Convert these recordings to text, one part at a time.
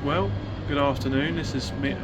Well, good afternoon. This is me.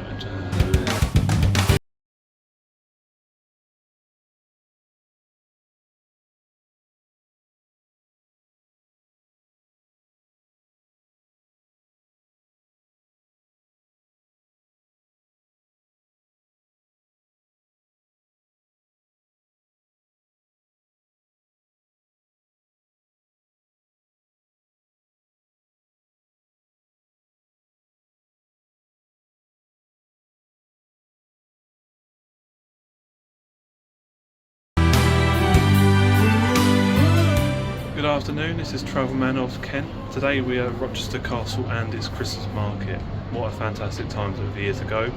Good afternoon. This is Travelman of Kent. Today we are at Rochester Castle and its Christmas market. What a fantastic time of years ago.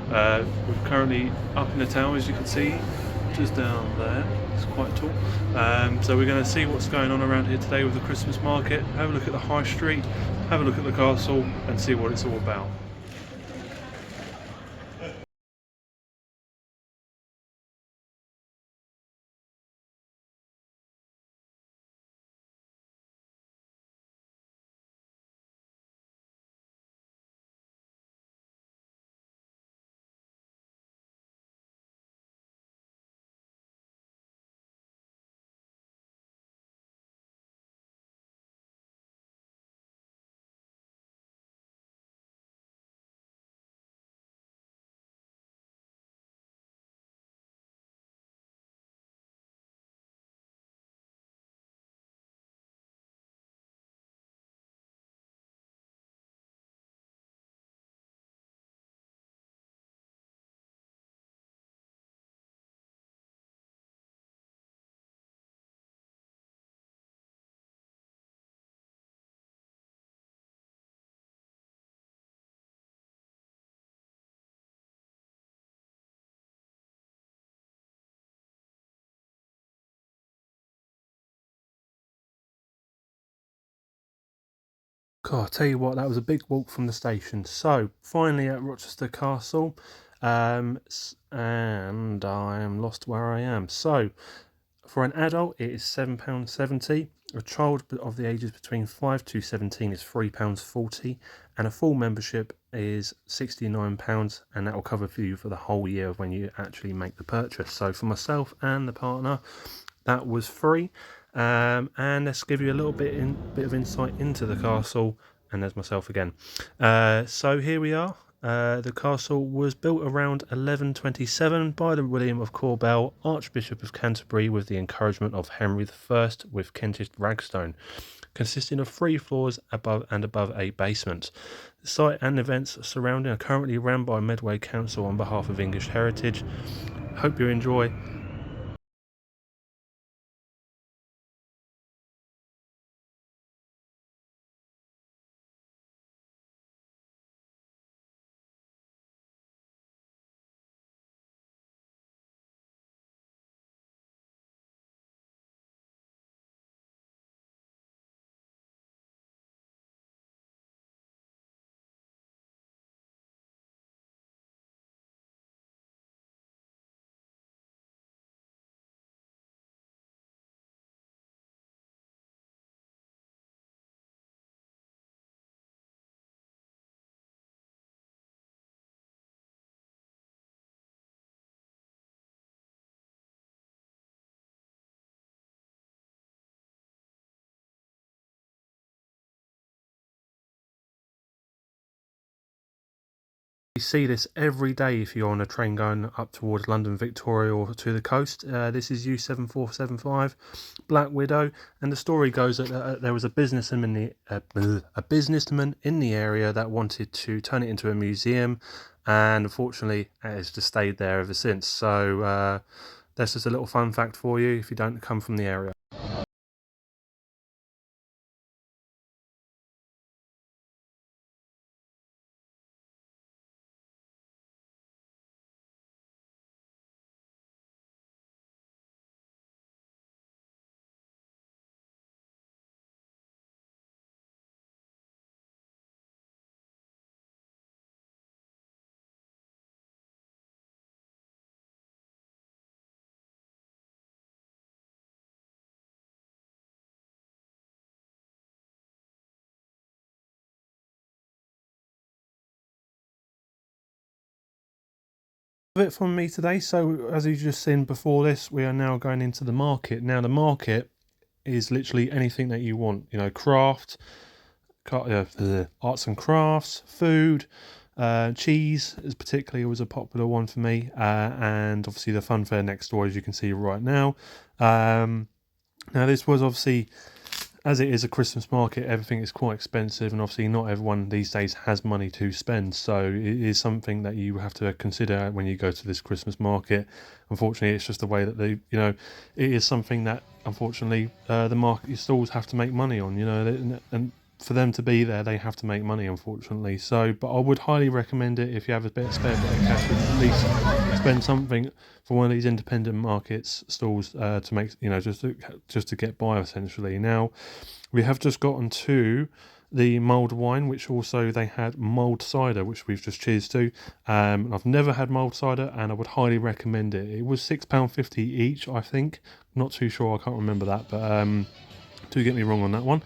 We're currently up in the tower, as you can see, just down there. It's quite tall. So we're going to see what's going on around here today with the Christmas market. Have a look at the high street. Have a look at the castle and see what it's all about. God, I'll tell you what, that was a big walk from the station. So, finally at Rochester Castle, and I am lost where I am. So, for an adult, it is £7.70. A child of the ages between 5 to 17 is £3.40, and a full membership is £69, and that will cover for you for the whole year when you actually make the purchase. So, for myself and the partner, that was free. And let's give you a little bit of insight into the castle. And there's myself again. So here we are. The castle was built around 1127 by the William of Corbel, Archbishop of Canterbury, with the encouragement of Henry I with Kentish ragstone, consisting of 3 floors above a basement. The site and events surrounding are currently run by Medway Council on behalf of English Heritage. Hope you enjoy. You see this every day if you're on a train going up towards London Victoria or to the coast. This is U7475 Black Widow, and the story goes that there was a businessman in the area that wanted to turn it into a museum, and unfortunately it has just stayed there ever since. So that's just a little fun fact for you if you don't come from the area. It from me today. So as you just seen before this, we are now going into the market. Now the market is literally anything that you want, you know, arts and crafts, food, cheese is particularly was a popular one for me, and obviously the fun fair next door, as you can see right now. Now this was obviously, as it is a Christmas market, everything is quite expensive, and obviously not everyone these days has money to spend, so it is something that you have to consider when you go to this Christmas market. Unfortunately, it's just the way that they, you know, it is something that unfortunately the market stalls have to make money on, you know, and for them to be there, they have to make money, unfortunately. So, but I would highly recommend it if you have a bit spare bit of cash, at least spend something for one of these independent markets stalls to make, you know, just to get by essentially. Now, we have just gotten to the mulled wine, which also they had mulled cider, which we've just cheers to. I've never had mulled cider, and I would highly recommend it. It was £6.50 each, I think. Not too sure, I can't remember that, but do get me wrong on that one,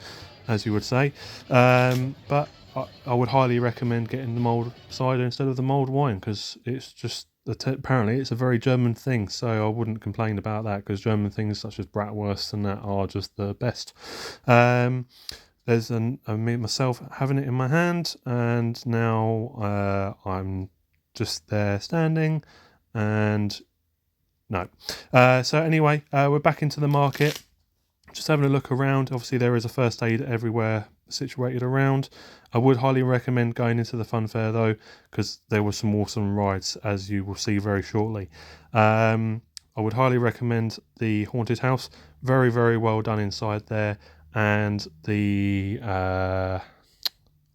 as you would say. But I would highly recommend getting the mulled cider instead of the mulled wine, because it's just apparently it's a very German thing, so I wouldn't complain about that, because German things such as bratwurst and that are just the best. There's me myself having it in my hand, and now I'm just there standing, and no. So anyway, we're back into the market. Just having a look around. Obviously there is a first aid everywhere situated around. I would highly recommend going into the fun fair though, because there were some awesome rides, as you will see very shortly. I would highly recommend the haunted house. Very, very well done inside there. And the I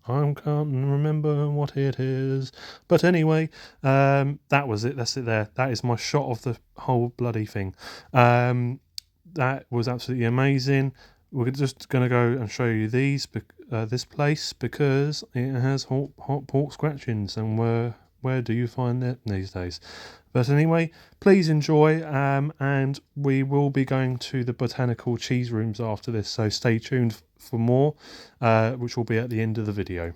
can't remember what it is, but anyway, that was it. That's it there. That is my shot of the whole bloody thing. That was absolutely amazing. We're just going to go and show you this place, because it has hot pork scratchings, and where do you find that these days? But anyway, please enjoy, and we will be going to the botanical cheese rooms after this, so stay tuned for more, which will be at the end of the video.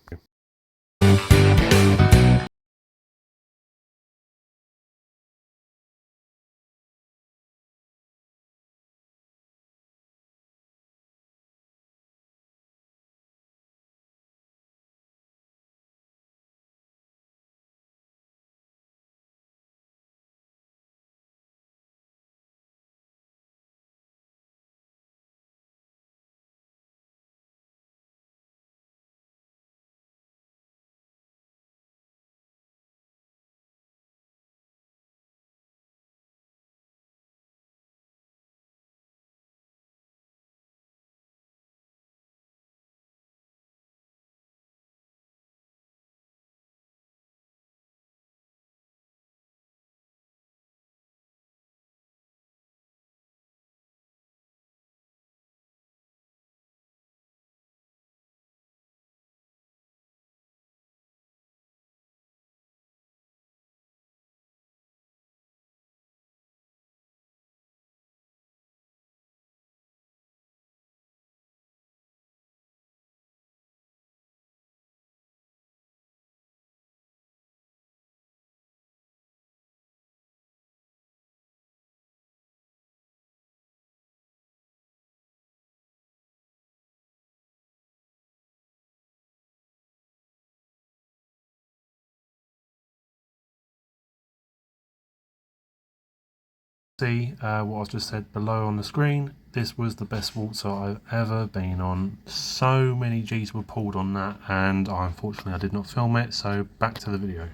See what I've just said below on the screen. This was the best waltzer I've ever been on. So many G's were pulled on that, and unfortunately I did not film it, so back to the video.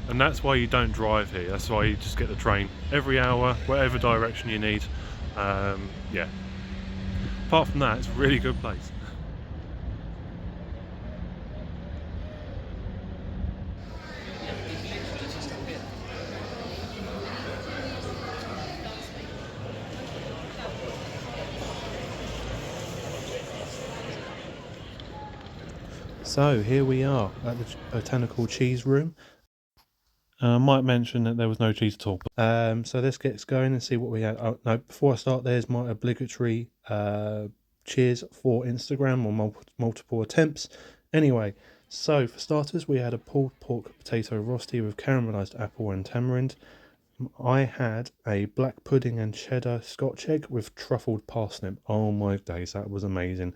And that's why you don't drive here. That's why you just get the train every hour, whatever direction you need. Yeah. Apart from that, it's a really good place. So here we are at the Botanical Cheese Room. I might mention that there was no cheese at all. So let's get going and see what we had. Oh, no, before I start, there's my obligatory cheers for Instagram or multiple attempts. Anyway, so for starters, we had a pulled pork potato rosti with caramelised apple and tamarind. I had a black pudding and cheddar Scotch egg with truffled parsnip. Oh my days, that was amazing.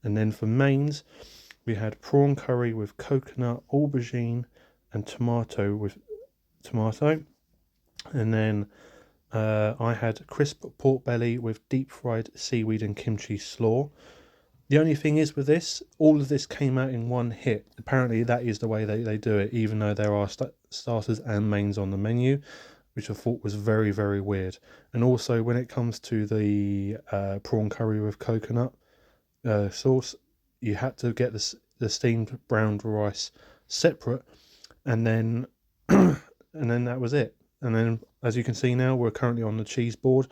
And then for mains, we had prawn curry with coconut, aubergine, and tomato with tomato. And then I had crisp pork belly with deep fried seaweed and kimchi slaw. The only thing is with this, all of this came out in one hit. Apparently that is the way they do it, even though there are starters and mains on the menu, which I thought was very, very weird. And also when it comes to the prawn curry with coconut sauce, you had to get the steamed browned rice separate, and then and then that was it. And then, as you can see now, we're currently on the cheese board,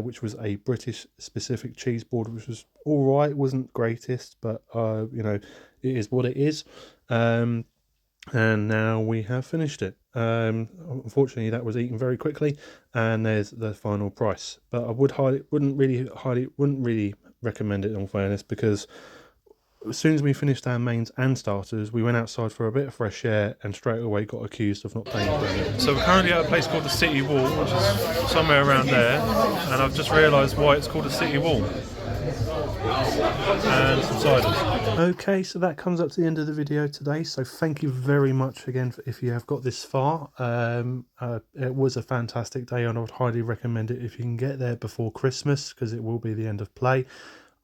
which was a British specific cheese board, which was all right. It wasn't greatest, but it is what it is. And now we have finished it. Unfortunately, that was eaten very quickly, and there's the final price. But I wouldn't really recommend it, in all fairness, because as soon as we finished our mains and starters, we went outside for a bit of fresh air and straight away got accused of not paying for it. So we're currently at a place called the City Wall, which is somewhere around there, and I've just realised why it's called the City Wall. And some ciders. Okay, so that comes up to the end of the video today, so thank you very much again if you have got this far. It was a fantastic day, and I would highly recommend it if you can get there before Christmas, because it will be the end of play.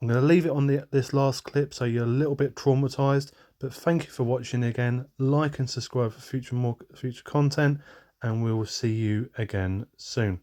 I'm going to leave it on this last clip so you're a little bit traumatized, but thank you for watching again. Like and subscribe for future content, and we will see you again soon.